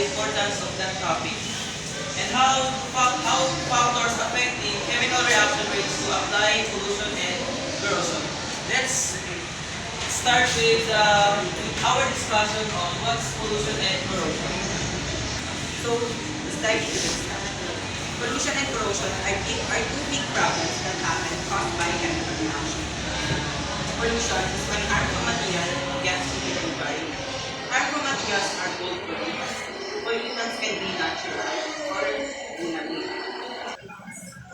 importance of that topic, and how factors affecting chemical reaction rates to apply pollution and corrosion. Let's start with our discussion on what's pollution and corrosion. So, let's dive into this. Pollution and corrosion are two big problems that happen caused by chemical reaction. Pollution is when harmful material gets into the environment. Harmful materials are both pollutants. Pollutants can be natural or man-made.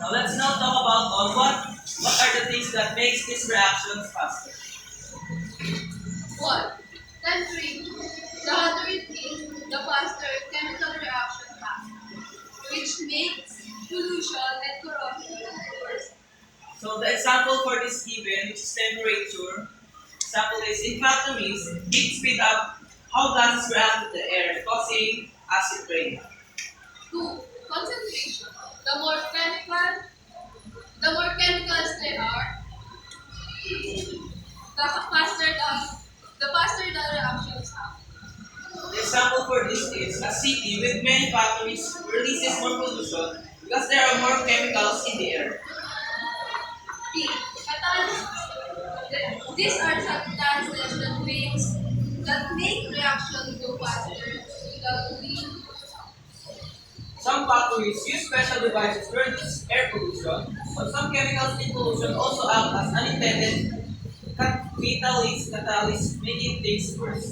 Now let's now talk about what are the things that makes these reactions faster. 1. Temperature. The hotter it is, the faster chemical reaction happens, which makes pollution and corrosion worse. So the example for this given, which is temperature, example is in factories, heat speed up how gases react with the air, causing acid rain. 2. Concentration. The more chemicals there are, the faster the reactions happen. The example for this is a city with many factories releases more pollution because there are more chemicals in the air. 3. Catalysis. These are substances that make reactions go faster without being. Some factories use special devices to reduce air pollution, but some chemicals in pollution also act as unintended catalysts, making things worse.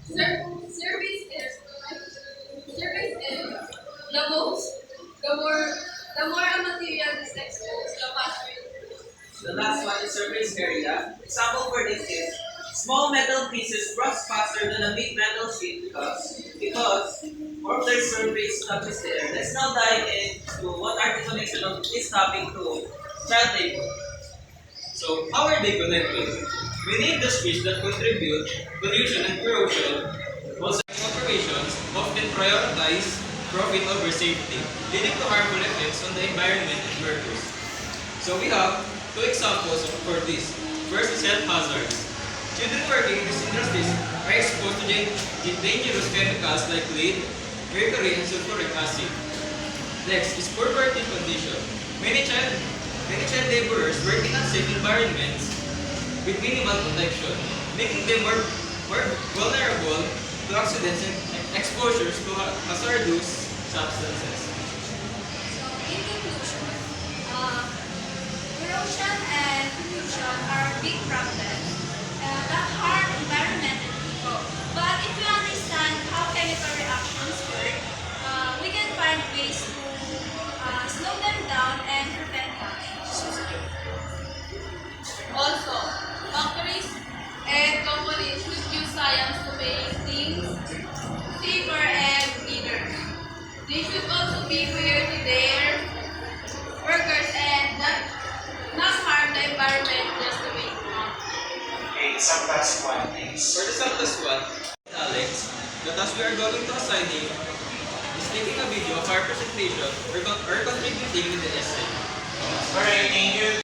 Service is the more a material is exposed, the faster it grows. The last one is surface area. Example for this is small metal pieces rust faster than a big metal sheet because more of their surface touches the air. Let's now dive into what are the connection of this topic to child labor. So, how are they connected? Many industries that contribute pollution and corrosion, also operations, often prioritize profit over safety, leading to harmful effects on the environment and workers. So, we have two examples for this. First is health hazards. Children working in these industries are exposed to dangerous chemicals like lead, mercury, and sulfuric acid. Next is poor working condition. Many child laborers work in unsafe environments with minimal protection, making them more vulnerable to accidents and exposures to hazardous substances. So, in conclusion, corrosion and pollution are big problems that harm environment and people. But if we understand how chemical reactions work, we can find ways to slow them down and prevent damage. Also, factories and companies should use science to make things safer and cleaner. They should also be fair to their workers and not harm the environment just to make money. Okay, some last one, please. For the simplest one, Alex, the task we are going to assign you is taking a video of our presentation or contributing with the essay. Alright, thank you.